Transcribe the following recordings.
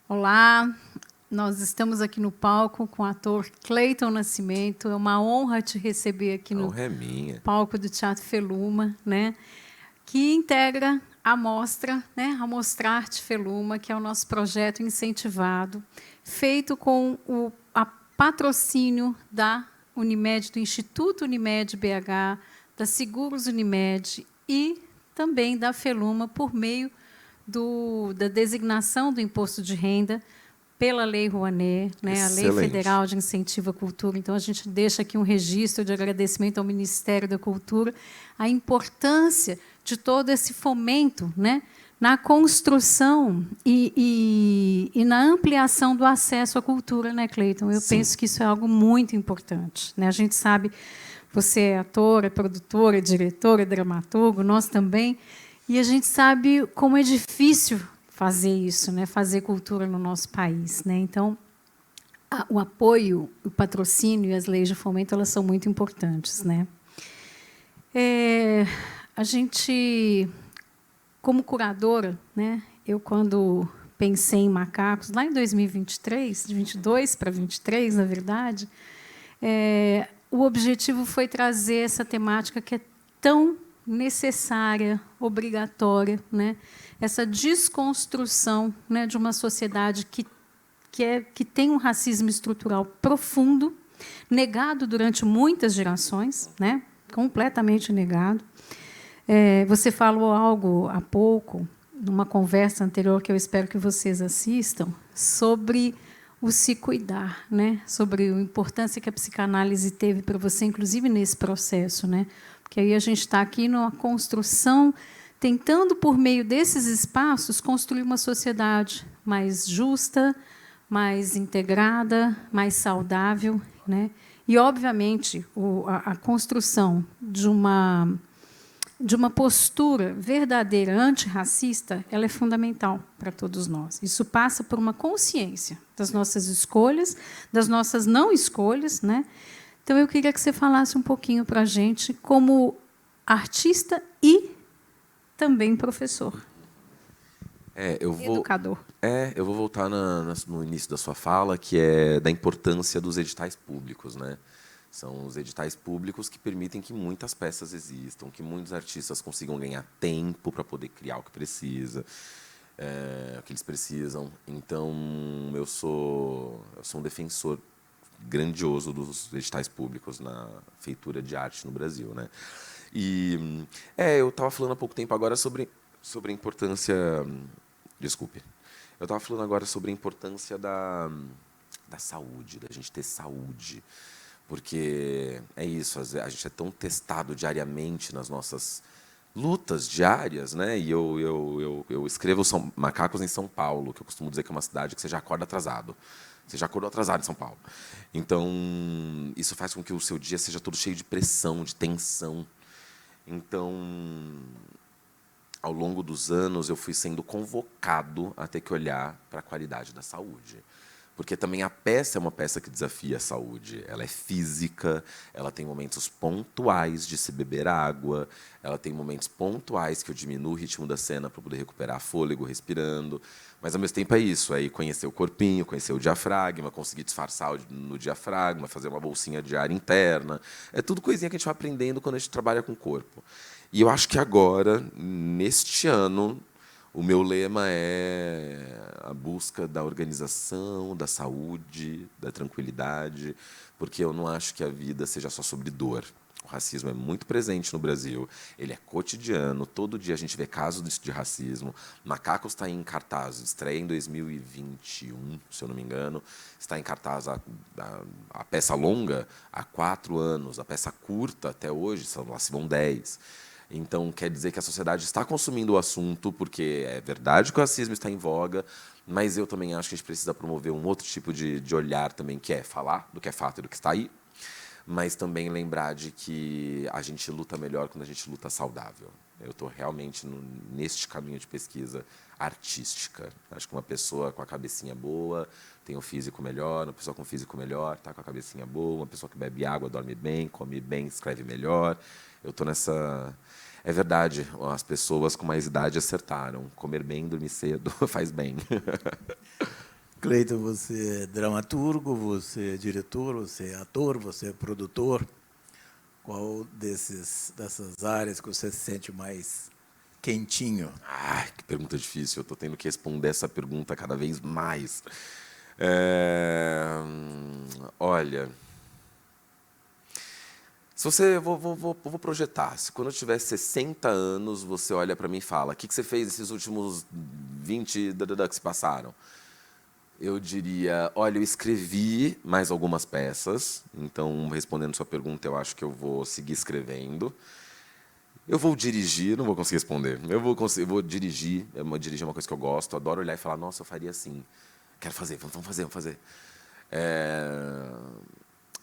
Olá, nós estamos aqui no palco com o ator Cleiton Nascimento. É uma honra te receber aqui no palco do Teatro Feluma, né? Que integra a mostra, né? A Mostrarte Feluma, que é o nosso projeto incentivado, feito com o patrocínio da Unimed, do Instituto Unimed BH, da Seguros Unimed e também da Feluma, por meio da designação do imposto de renda pela Lei Rouanet, né, a Lei Federal de Incentivo à Cultura. Então, a gente deixa aqui um registro de agradecimento ao Ministério da Cultura, a importância de todo esse fomento, né, na construção e na ampliação do acesso à cultura, né, Cleiton? Eu penso que isso é algo muito importante, né? A gente sabe, você é ator, é produtor, é diretor, é dramaturgo, nós também, e a gente sabe como é difícil fazer isso, né? Fazer cultura no nosso país, né? Então, o apoio, o patrocínio e as leis de fomento, elas são muito importantes, né? A gente, como curadora, né? Eu, quando pensei em macacos, lá em 2023, de 22 para 23, na verdade, o objetivo foi trazer essa temática que é tão necessária, obrigatória, né? Essa desconstrução, né, de uma sociedade que tem um racismo estrutural profundo, negado durante muitas gerações, né? Completamente negado. Você falou algo há pouco, numa conversa anterior, que eu espero que vocês assistam, sobre o se cuidar, né? Sobre a importância que a psicanálise teve para você, inclusive nesse processo, né? Porque aí a gente está aqui numa construção, tentando, por meio desses espaços, construir uma sociedade mais justa, mais integrada, mais saudável, né? E, obviamente, a construção de uma postura verdadeira antirracista, ela é fundamental para todos nós. Isso passa por uma consciência das nossas escolhas, das nossas não escolhas, né? Então, eu queria que você falasse um pouquinho para a gente, como artista e também professor. Educador. Eu vou voltar no início da sua fala, que é da importância dos editais públicos, né? São os editais públicos que permitem que muitas peças existam, que muitos artistas consigam ganhar tempo para poder criar o que precisa, o que eles precisam. Então, eu sou um defensor grandioso dos editais públicos na feitura de arte no Brasil, né? E eu estava falando há pouco tempo agora sobre a importância. Desculpe. Eu estava falando agora sobre a importância da saúde, da gente ter saúde. Porque é isso, a gente é tão testado diariamente nas nossas lutas diárias, né? E eu escrevo Macacos em São Paulo, que eu costumo dizer que é uma cidade que você já acorda atrasado. Você já acordou atrasado em São Paulo. Então, isso faz com que o seu dia seja todo cheio de pressão, de tensão. Então, ao longo dos anos, eu fui sendo convocado a ter que olhar para a qualidade da saúde. Porque também a peça é uma peça que desafia a saúde. Ela é física, ela tem momentos pontuais de se beber água, ela tem momentos pontuais que eu diminuo o ritmo da cena para poder recuperar fôlego, respirando. Mas, ao mesmo tempo, é isso. É conhecer o corpinho, conhecer o diafragma, conseguir disfarçar no diafragma, fazer uma bolsinha de ar interna. É tudo coisinha que a gente vai aprendendo quando a gente trabalha com o corpo. E eu acho que agora, neste ano, o meu lema é a busca da organização, da saúde, da tranquilidade, porque eu não acho que a vida seja só sobre dor. O racismo é muito presente no Brasil, ele é cotidiano, todo dia a gente vê casos de racismo. Macacos está em cartaz, estreia em 2021, se eu não me engano, está em cartaz a peça longa há 4 anos, a peça curta até hoje, lá se vão 10. Então, quer dizer que a sociedade está consumindo o assunto, porque é verdade que o racismo está em voga, mas eu também acho que a gente precisa promover um outro tipo de olhar também, que é falar do que é fato e do que está aí, mas também lembrar de que a gente luta melhor quando a gente luta saudável. Eu estou realmente neste caminho de pesquisa artística. Acho que uma pessoa com a cabecinha boa tem um físico melhor, uma pessoa com um físico melhor está com a cabecinha boa, uma pessoa que bebe água, dorme bem, come bem, escreve melhor. Eu estou nessa... É verdade, as pessoas com mais idade acertaram. Comer bem, dormir cedo faz bem. Cleiton, você é dramaturgo, você é diretor, você é ator, você é produtor. Qual dessas áreas que você se sente mais quentinho? Que pergunta difícil. Eu estou tendo que responder essa pergunta cada vez mais. Olha, se você, vou projetar. Se quando eu tiver 60 anos, você olha para mim e fala: o que você fez esses últimos 20 que se passaram? Eu diria: olha, eu escrevi mais algumas peças. Então, respondendo sua pergunta, eu acho que eu vou seguir escrevendo. Eu vou dirigir, não vou conseguir responder. Eu vou dirigir. Dirigir é uma coisa que eu gosto. Adoro olhar e falar: nossa, eu faria assim. Quero fazer, vamos fazer.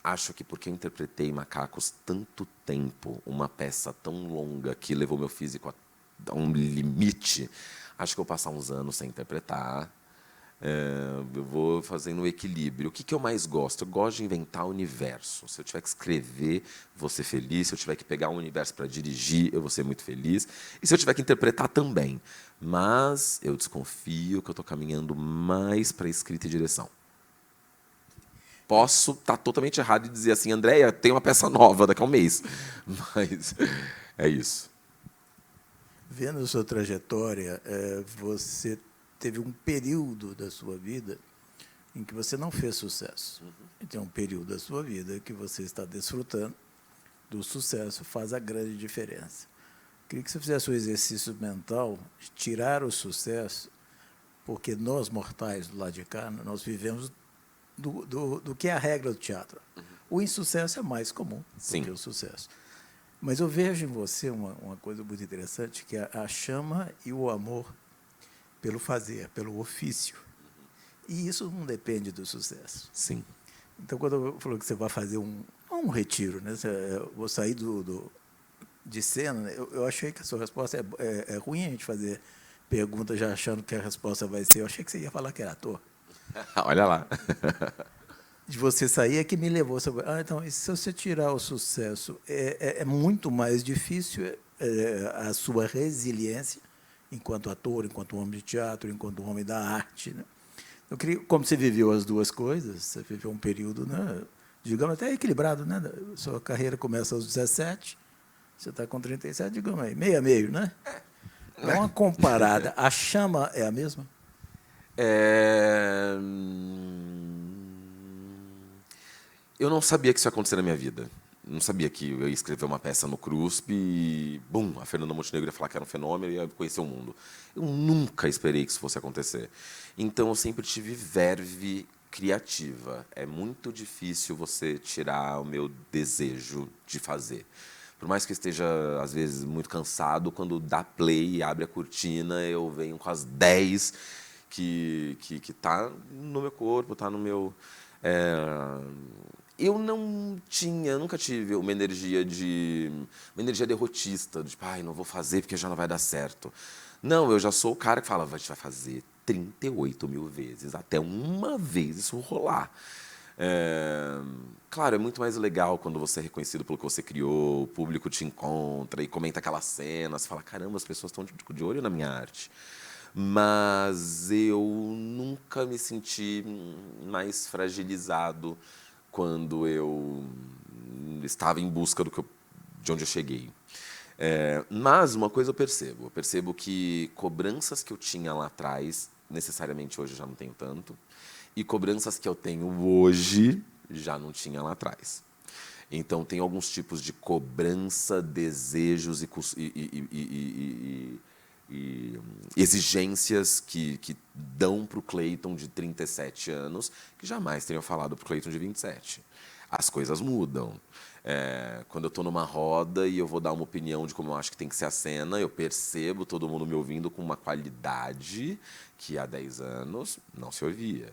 Acho que porque eu interpretei Macacos tanto tempo, uma peça tão longa que levou meu físico a um limite, acho que eu vou passar uns anos sem interpretar. Eu vou fazendo um equilíbrio. O que eu mais gosto? Eu gosto de inventar universo. Se eu tiver que escrever, vou ser feliz. Se eu tiver que pegar um universo para dirigir, eu vou ser muito feliz. E se eu tiver que interpretar, também. Mas eu desconfio que eu estou caminhando mais para escrita e direção. Posso estar totalmente errado e dizer assim: Andréia, tem uma peça nova daqui a um mês. Mas é isso. Vendo a sua trajetória, você teve um período da sua vida em que você não fez sucesso. E tem um período da sua vida que você está desfrutando do sucesso, faz a grande diferença. Queria que você fizesse o exercício mental de tirar o sucesso, porque nós, mortais do lado de cá, nós vivemos do que é a regra do teatro. O insucesso é mais comum do que o sucesso. Mas eu vejo em você uma coisa muito interessante, que é a chama e o amor pelo fazer, pelo ofício. E isso não depende do sucesso. Sim. Então, quando eu falou que você vai fazer um retiro, né? Vou sair de cena, né? Eu achei que a sua resposta é ruim a gente fazer pergunta já achando que a resposta vai ser. Eu achei que você ia falar que era ator. Olha lá. De você sair é que me levou. Então, e se você tirar o sucesso, é muito mais difícil a sua resiliência enquanto ator, enquanto homem de teatro, enquanto homem da arte, né? Eu queria, como você viveu as duas coisas, você viveu um período, né, digamos, até equilibrado, né? Sua carreira começa aos 17, você está com 37, digamos aí, meio a meio, né? Dá uma comparada. A chama é a mesma? Eu não sabia que isso ia acontecer na minha vida. Não sabia que eu ia escrever uma peça no CRUSP e, bum, a Fernanda Montenegro ia falar que era um fenômeno e ia conhecer o mundo. Eu nunca esperei que isso fosse acontecer. Então, eu sempre tive verve criativa. É muito difícil você tirar o meu desejo de fazer. Por mais que eu esteja, às vezes, muito cansado, quando dá play e abre a cortina, eu venho com as 10 que tá no meu corpo, tá no meu... Eu nunca tive uma energia derrotista, tipo, não vou fazer porque já não vai dar certo. Não, eu já sou o cara que fala: a gente vai fazer 38 mil vezes, até uma vez isso rolar. Claro, é muito mais legal quando você é reconhecido pelo que você criou, o público te encontra e comenta aquelas cenas, fala: caramba, as pessoas estão de olho na minha arte. Mas eu nunca me senti mais fragilizado quando eu estava em busca de onde eu cheguei. Mas uma coisa eu percebo que cobranças que eu tinha lá atrás, necessariamente hoje eu já não tenho tanto, e cobranças que eu tenho hoje já não tinha lá atrás. Então, tem alguns tipos de cobrança, desejos e exigências que dão para o Cleiton de 37 anos que jamais teriam falado para o Cleiton de 27. As coisas mudam. Quando eu estou numa roda e eu vou dar uma opinião de como eu acho que tem que ser a cena, eu percebo todo mundo me ouvindo com uma qualidade que há 10 anos não se ouvia.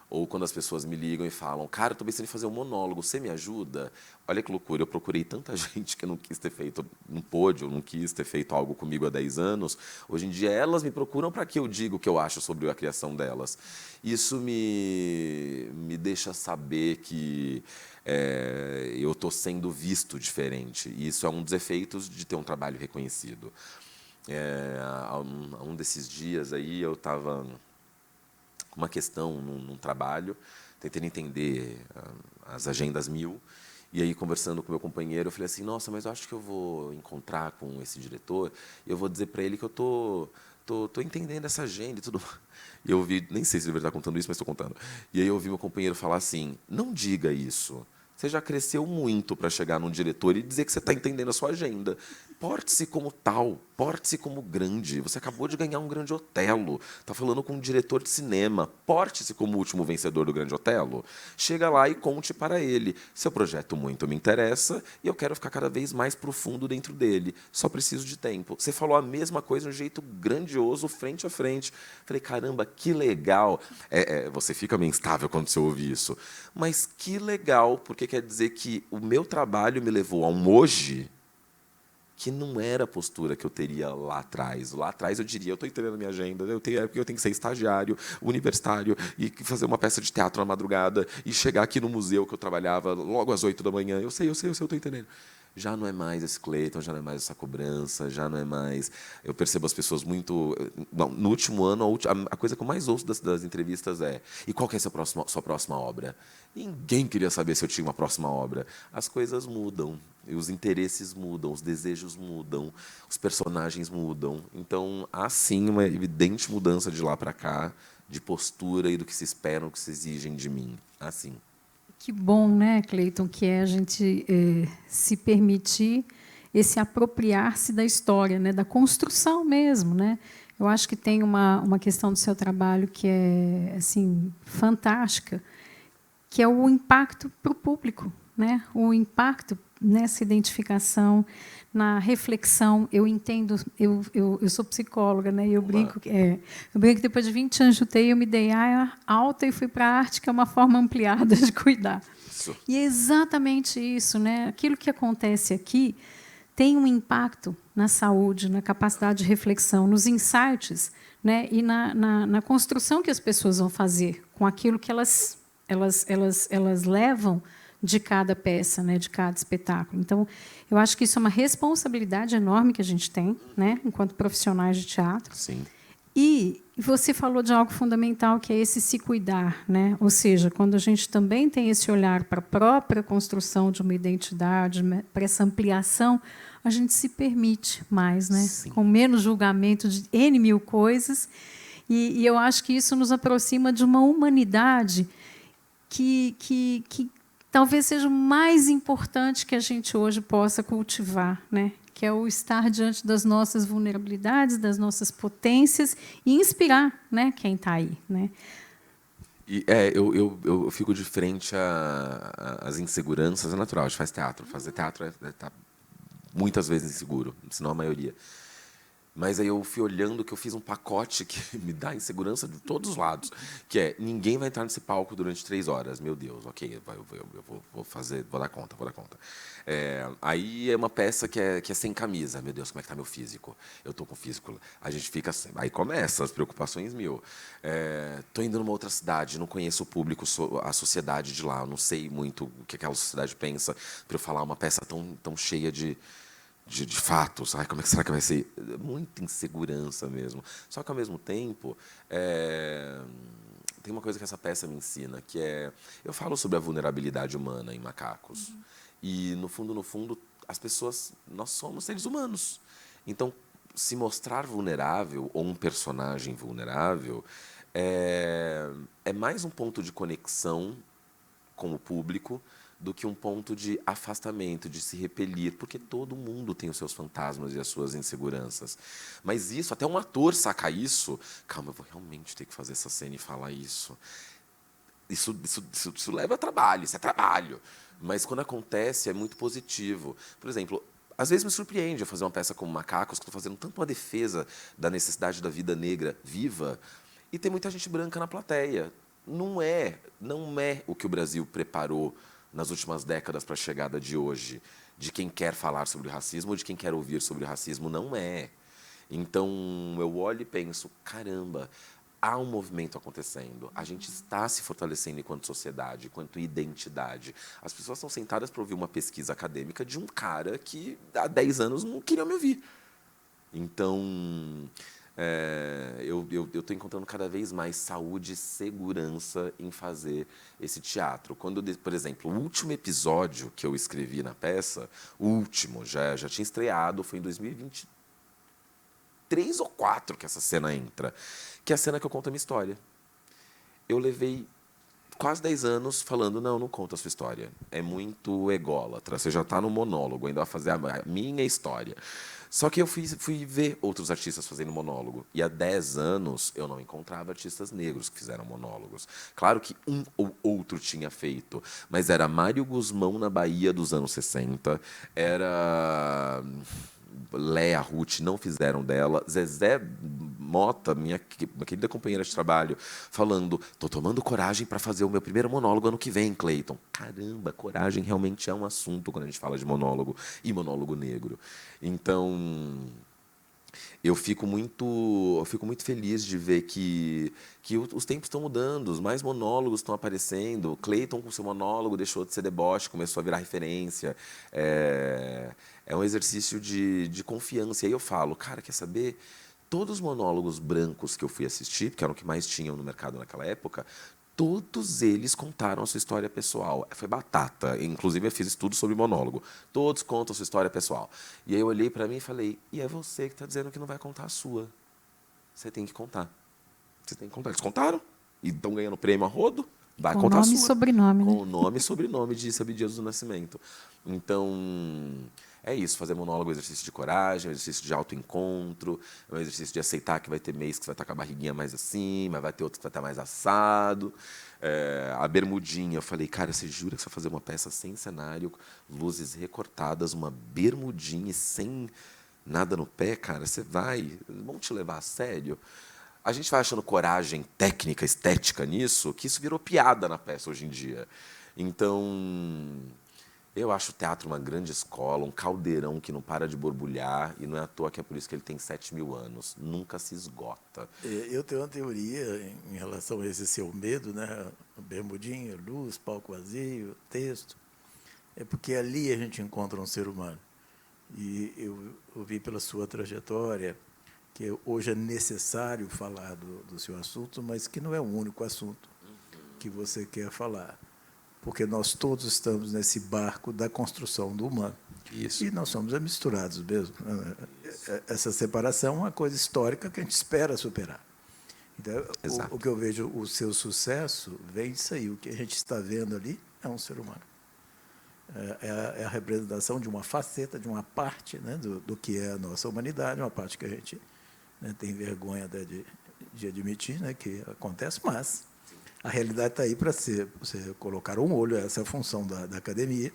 Ou quando as pessoas me ligam e falam: cara, eu estou pensando em fazer um monólogo, você me ajuda? Olha que loucura, eu procurei tanta gente que não quis ter feito, não pôde, ou não quis ter feito algo comigo há 10 anos. Hoje em dia, elas me procuram para que eu diga o que eu acho sobre a criação delas. Isso me deixa saber que eu estou sendo visto diferente. E isso é um dos efeitos de ter um trabalho reconhecido. Um desses dias aí, eu estava uma questão num trabalho, tentando entender as agendas 1000. E aí, conversando com meu companheiro, eu falei assim, nossa, mas eu acho que eu vou encontrar com esse diretor e eu vou dizer para ele que eu tô entendendo essa agenda e tudo. E eu ouvi, nem sei se ele vai estar contando isso, mas estou contando. E aí eu ouvi meu companheiro falar assim, não diga isso. Você já cresceu muito para chegar num diretor e dizer que você está entendendo a sua agenda. Porte-se como tal, porte-se como grande. Você acabou de ganhar um Grande Otelo. Está falando com um diretor de cinema. Porte-se como o último vencedor do Grande Otelo. Chega lá e conte para ele. Seu projeto muito me interessa e eu quero ficar cada vez mais profundo dentro dele. Só preciso de tempo. Você falou a mesma coisa de um jeito grandioso, frente a frente. Falei, caramba, que legal. Você fica meio instável quando você ouve isso. Mas que legal, porque quer dizer que o meu trabalho me levou a um hoje que não era a postura que eu teria lá atrás. Lá atrás eu diria, eu estou entendendo a minha agenda, eu tenho que ser estagiário, universitário, e fazer uma peça de teatro na madrugada, e chegar aqui no museu que eu trabalhava logo às 8 da manhã. Eu sei, eu estou entendendo. Já não é mais esse Cleiton, já não é mais essa cobrança, já não é mais... Eu percebo as pessoas muito... No último ano, a coisa que eu mais ouço das entrevistas é, e qual que é a sua próxima obra? Ninguém queria saber se eu tinha uma próxima obra. As coisas mudam, e os interesses mudam, os desejos mudam, os personagens mudam. Então, há sim uma evidente mudança de lá para cá, de postura e do que se espera, do que se exigem de mim. Assim. Que bom, né, Cleiton, que é a gente se permitir esse apropriar-se da história, né, da construção mesmo, né? Eu acho que tem uma questão do seu trabalho que é assim fantástica, que é o impacto para o público, né? O impacto nessa identificação, na reflexão. Eu entendo, eu sou psicóloga, né? Eu brinco que depois de 20 anos de UTI eu me dei alta e fui para a arte, que é uma forma ampliada de cuidar. Isso. E é exatamente isso, né? Aquilo que acontece aqui tem um impacto na saúde, na capacidade de reflexão, nos insights, né? E na construção que as pessoas vão fazer com aquilo que elas levam de cada peça, né, de cada espetáculo. Então, eu acho que isso é uma responsabilidade enorme que a gente tem, né, enquanto profissionais de teatro. Sim. E você falou de algo fundamental, que é esse se cuidar, né? Ou seja, quando a gente também tem esse olhar para a própria construção de uma identidade, para essa ampliação, a gente se permite mais, né? Com menos julgamento de N mil coisas. E eu acho que isso nos aproxima de uma humanidade que talvez seja o mais importante que a gente hoje possa cultivar, né? Que é o estar diante das nossas vulnerabilidades, das nossas potências e inspirar, né, quem está aí, né? E eu fico de frente às inseguranças, é natural, a gente faz teatro. Fazer teatro tá muitas vezes inseguro, se não a maioria. Mas aí eu fui olhando que eu fiz um pacote que me dá insegurança de todos os lados, que é, ninguém vai entrar nesse palco durante 3 horas. Meu Deus, ok, eu vou fazer, vou dar conta. Aí é uma peça que é sem camisa. Meu Deus, como é que está meu físico? Eu estou com físico. A gente fica assim, aí começa as preocupações mil. Estou indo numa outra cidade, não conheço o público, a sociedade de lá, eu não sei muito o que aquela sociedade pensa, para eu falar uma peça tão cheia de fatos. Ai, como é que será que vai ser? Muita insegurança mesmo. Só que, ao mesmo tempo, tem uma coisa que essa peça me ensina, que é... Eu falo sobre a vulnerabilidade humana em Macacos. Uhum. E, no fundo, as pessoas... Nós somos seres humanos. Então, se mostrar vulnerável, ou um personagem vulnerável, é mais um ponto de conexão com o público do que um ponto de afastamento, de se repelir, porque todo mundo tem os seus fantasmas e as suas inseguranças. Mas isso, até um ator saca isso, calma, eu vou realmente ter que fazer essa cena e falar isso. Isso leva a trabalho, isso é trabalho. Mas quando acontece, é muito positivo. Por exemplo, às vezes me surpreende eu fazer uma peça como Macacos, que estou fazendo tanto uma defesa da necessidade da vida negra viva, e tem muita gente branca na plateia. Não é o que o Brasil preparou nas últimas décadas para a chegada de hoje, de quem quer falar sobre racismo ou de quem quer ouvir sobre racismo, não é. Então, eu olho e penso, caramba, há um movimento acontecendo, a gente está se fortalecendo enquanto sociedade, enquanto identidade. As pessoas estão sentadas para ouvir uma pesquisa acadêmica de um cara que há 10 anos não queria me ouvir. Então, eu estou encontrando cada vez mais saúde e segurança em fazer esse teatro. Quando, por exemplo, o último episódio que eu escrevi na peça, o último, já tinha estreado, foi em 2023 ou 2024 que essa cena entra, que é a cena que eu conto a minha história. Eu levei quase 10 anos falando, não conta a sua história. É muito ególatra, você já está no monólogo, ainda vai fazer a minha história. Só que eu fui ver outros artistas fazendo monólogo. E há 10 anos eu não encontrava artistas negros que fizeram monólogos. Claro que um ou outro tinha feito, mas era Mário Guzmão na Bahia dos anos 60, era Léa Ruth, não fizeram dela, Zezé Mota, minha querida companheira de trabalho, falando, estou tomando coragem para fazer o meu primeiro monólogo ano que vem, Cleiton. Caramba, coragem realmente é um assunto quando a gente fala de monólogo e monólogo negro. Então, eu fico muito feliz de ver que os tempos estão mudando, os mais monólogos estão aparecendo. Cleiton, com seu monólogo, deixou de ser deboche, começou a virar referência. É um exercício de confiança. E aí eu falo, cara, quer saber? Todos os monólogos brancos que eu fui assistir, que eram o que mais tinham no mercado naquela época, todos eles contaram a sua história pessoal. Foi batata. Inclusive, eu fiz estudo sobre monólogo. Todos contam a sua história pessoal. E aí eu olhei para mim e falei, e é você que está dizendo que não vai contar a sua. Você tem que contar. Você tem que contar. Eles contaram. E estão ganhando prêmio a rodo. Vai contar a sua. Com nome e sobrenome, né? Com o nome e sobrenome de Abdias do Nascimento. Então, é isso. Fazer monólogo é um exercício de coragem, é um exercício de autoencontro, é um exercício de aceitar que vai ter mês que você vai estar com a barriguinha mais assim, mas vai ter outro que vai estar mais assado. A bermudinha, eu falei, cara, você jura que você vai fazer uma peça sem cenário, luzes recortadas, uma bermudinha e sem nada no pé, cara? Você vai? Vão te levar a sério? A gente vai achando coragem técnica, estética nisso, que isso virou piada na peça hoje em dia. Então, eu acho o teatro uma grande escola, um caldeirão que não para de borbulhar, e não é à toa que é por isso que ele tem 7.000 anos. Nunca se esgota. Eu tenho uma teoria em relação a esse seu medo, né? Bermudinha, luz, palco vazio, texto. É porque ali a gente encontra um ser humano. E eu vi pela sua trajetória que hoje é necessário falar do seu assunto, mas que não é o único assunto que você quer falar. Porque nós todos estamos nesse barco da construção do humano. Isso. E nós somos misturados mesmo. Essa separação é uma coisa histórica que a gente espera superar. Então, o que eu vejo, o seu sucesso vem disso aí. O que a gente está vendo ali é um ser humano. É a representação de uma faceta, de uma parte, né, do que é a nossa humanidade, uma parte que a gente, né, tem vergonha até de admitir, né, que acontece, mas a realidade está aí para você colocar um olho, essa é a função da academia.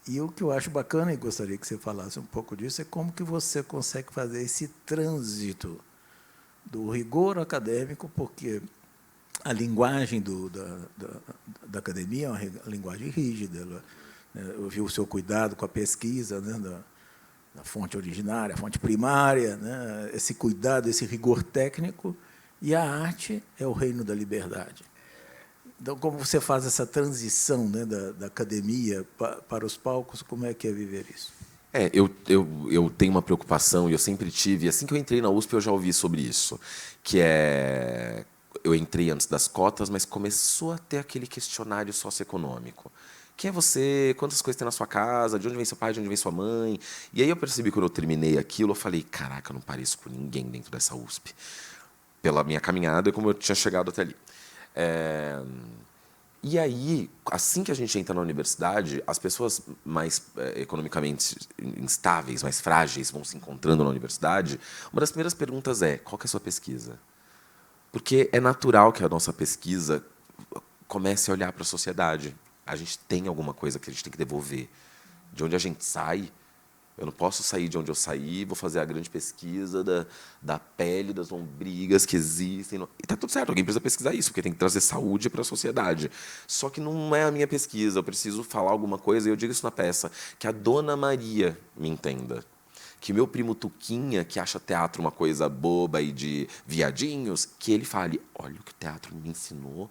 E o que eu acho bacana, e gostaria que você falasse um pouco disso, é como que você consegue fazer esse trânsito do rigor acadêmico, porque a linguagem da academia é uma linguagem rígida. Eu vi o seu cuidado com a pesquisa, né, da fonte originária, a fonte primária, né, esse cuidado, esse rigor técnico, e a arte é o reino da liberdade. Então, como você faz essa transição, né, da academia para os palcos, como é que é viver isso? Eu tenho uma preocupação, e eu sempre tive, assim que eu entrei na USP, eu já ouvi sobre isso, que é... Eu entrei antes das cotas, mas começou a ter aquele questionário socioeconômico. Quem é você? Quantas coisas tem na sua casa? De onde vem seu pai? De onde vem sua mãe? E aí eu percebi, quando eu terminei aquilo, eu falei, caraca, eu não pareço com ninguém dentro dessa USP. Pela minha caminhada e como eu tinha chegado até ali. E aí, assim que a gente entra na universidade, as pessoas mais economicamente instáveis, mais frágeis, vão se encontrando na universidade. Uma das primeiras perguntas é, qual que é a sua pesquisa? Porque é natural que a nossa pesquisa comece a olhar para a sociedade. A gente tem alguma coisa que a gente tem que devolver. De onde a gente sai, eu não posso sair de onde eu saí, vou fazer a grande pesquisa da pele, das lombrigas que existem. E está tudo certo, alguém precisa pesquisar isso, porque tem que trazer saúde para a sociedade. Só que não é a minha pesquisa, eu preciso falar alguma coisa, e eu digo isso na peça, que a Dona Maria me entenda. que o meu primo Tuquinha, que acha teatro uma coisa boba e de viadinhos, que ele fale, olha o que o teatro me ensinou,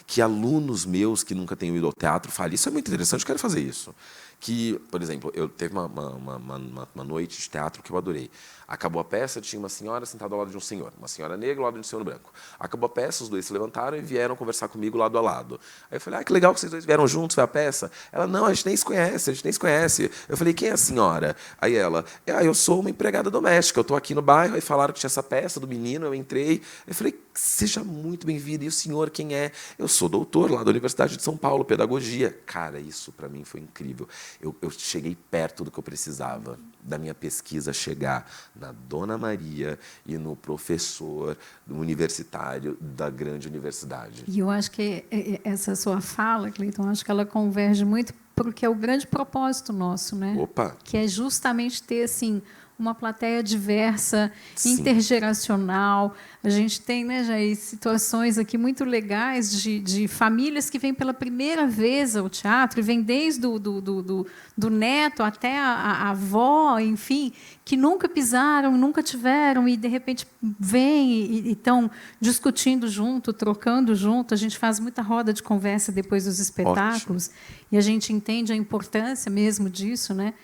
que alunos meus que nunca tenham ido ao teatro falem, isso é muito interessante, eu quero fazer isso. Que, por exemplo, eu teve uma noite de teatro que eu adorei. Acabou a peça, tinha uma senhora sentada ao lado de um senhor, uma senhora negra ao lado de um senhor branco. Acabou a peça, os dois se levantaram e vieram conversar comigo lado a lado. Aí eu falei, que legal que vocês dois vieram juntos, foi a peça. Ela, não, a gente nem se conhece, a gente nem se conhece. Eu falei, quem é a senhora? Aí ela, eu sou uma empregada doméstica, eu estou aqui no bairro, aí falaram que tinha essa peça do menino, eu entrei. Eu falei, seja muito bem-vindo. E o senhor quem é? Eu sou doutor lá da Universidade de São Paulo, pedagogia. Cara, isso para mim foi incrível. Eu cheguei perto do que eu precisava, da minha pesquisa chegar na Dona Maria e no professor universitário da grande universidade. E eu acho que essa sua fala, Cleiton, acho que ela converge muito para o que é o grande propósito nosso, né? Opa! Que é justamente ter assim uma plateia diversa, Sim. Intergeracional. A gente tem, né, Jair, situações aqui muito legais de famílias que vêm pela primeira vez ao teatro, e vêm desde do neto até a avó, enfim, que nunca pisaram, nunca tiveram, e, de repente, vêm e estão discutindo junto, trocando junto. A gente faz muita roda de conversa depois dos espetáculos. Ótimo. E a gente entende a importância mesmo disso, né?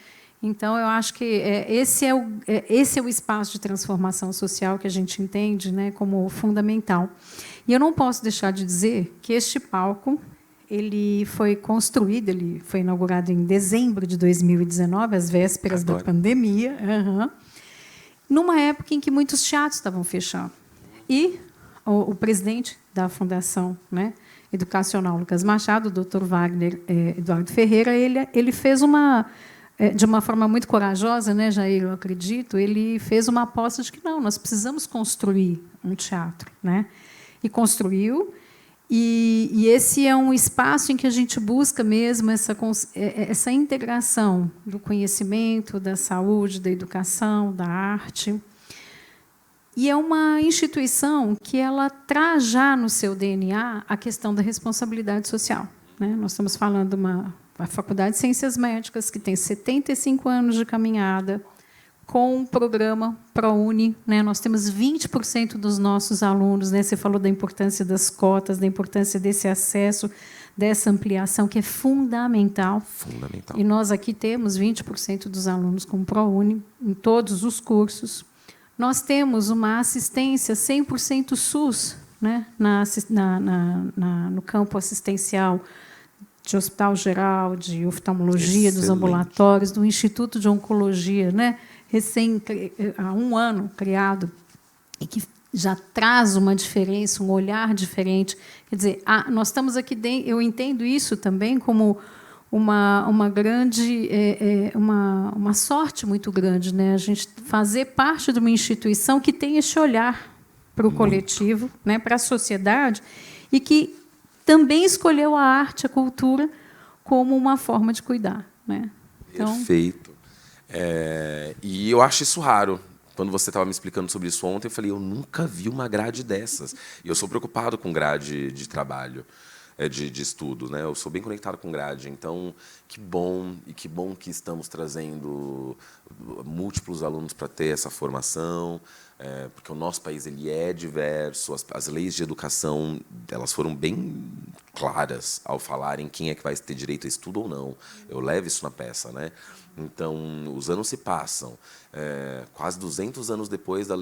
Então, eu acho que esse é o espaço de transformação social que a gente entende, né, como fundamental. E eu não posso deixar de dizer que este palco ele foi construído, ele foi inaugurado em dezembro de 2019, às vésperas da pandemia, numa época em que muitos teatros estavam fechando. E o presidente da Fundação, né, Educacional Lucas Machado, o Dr. Wagner Eduardo Ferreira, ele fez de uma forma muito corajosa, né, Jair, eu acredito, ele fez uma aposta de que não, nós precisamos construir um teatro, né? E construiu, e esse é um espaço em que a gente busca mesmo essa integração do conhecimento, da saúde, da educação, da arte. E é uma instituição que ela traz já no seu DNA a questão da responsabilidade social, né? Nós estamos falando de a Faculdade de Ciências Médicas, que tem 75 anos de caminhada, com um programa ProUni, né? Nós temos 20% dos nossos alunos, né? Você falou da importância das cotas, da importância desse acesso, dessa ampliação, que é fundamental. Fundamental. E nós aqui temos 20% dos alunos com ProUni, em todos os cursos. Nós temos uma assistência 100% SUS, né? No campo assistencial, de hospital geral, de oftalmologia, excelente, dos ambulatórios, do Instituto de Oncologia, né, há 1 ano criado, e que já traz uma diferença, um olhar diferente. Quer dizer, nós estamos aqui dentro, eu entendo isso também como uma grande, uma sorte muito grande, né, a gente fazer parte de uma instituição que tem esse olhar para o coletivo, né, para a sociedade, e que também escolheu a arte, a cultura, como uma forma de cuidar, né? Então... Perfeito. E eu acho isso raro. Quando você estava me explicando sobre isso ontem, eu falei, eu nunca vi uma grade dessas. E eu sou preocupado com grade de trabalho, de estudo, né? Eu sou bem conectado com grade. Então, que bom que estamos trazendo múltiplos alunos para ter essa formação, porque o nosso país ele é diverso, as leis de educação elas foram bem claras ao falarem quem é que vai ter direito a estudo ou não. Eu levo isso na peça, né? Então, os anos se passam, quase 200 anos depois da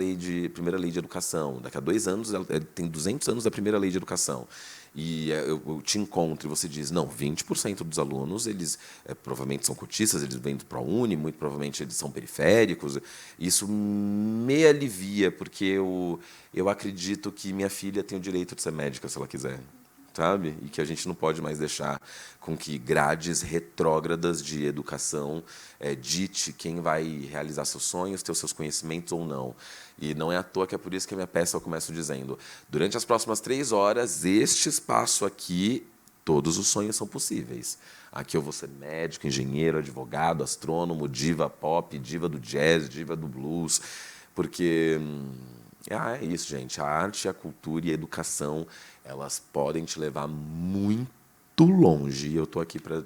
primeira lei de educação. Daqui a 2 anos, tem 200 anos da primeira lei de educação. E eu te encontro e você diz, não, 20% dos alunos, eles provavelmente são cotistas, eles vêm do ProUni, muito provavelmente eles são periféricos. Isso me alivia, porque eu acredito que minha filha tem o direito de ser médica, se ela quiser. Sabe? E que a gente não pode mais deixar com que grades retrógradas de educação dite quem vai realizar seus sonhos, ter os seus conhecimentos ou não. E não é à toa que é por isso que a minha peça eu começo dizendo, durante as próximas 3 horas, este espaço aqui, todos os sonhos são possíveis. Aqui eu vou ser médico, engenheiro, advogado, astrônomo, diva pop, diva do jazz, diva do blues, porque... é isso, gente. A arte, a cultura e a educação, elas podem te levar muito longe. E eu estou aqui para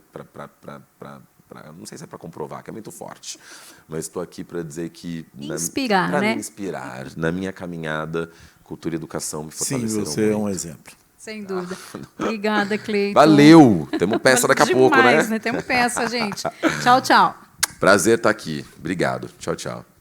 não sei se é para comprovar, que é muito forte, mas estou aqui para dizer que... Inspirar, para né? me inspirar. Na minha caminhada, cultura e educação me fortaleceram. Sim, você é um exemplo. Sem dúvida. Obrigada, Cleiton. Valeu! Temos peça daqui a pouco, né? Temos peça, gente. Tchau, tchau. Prazer estar aqui. Obrigado. Tchau, tchau.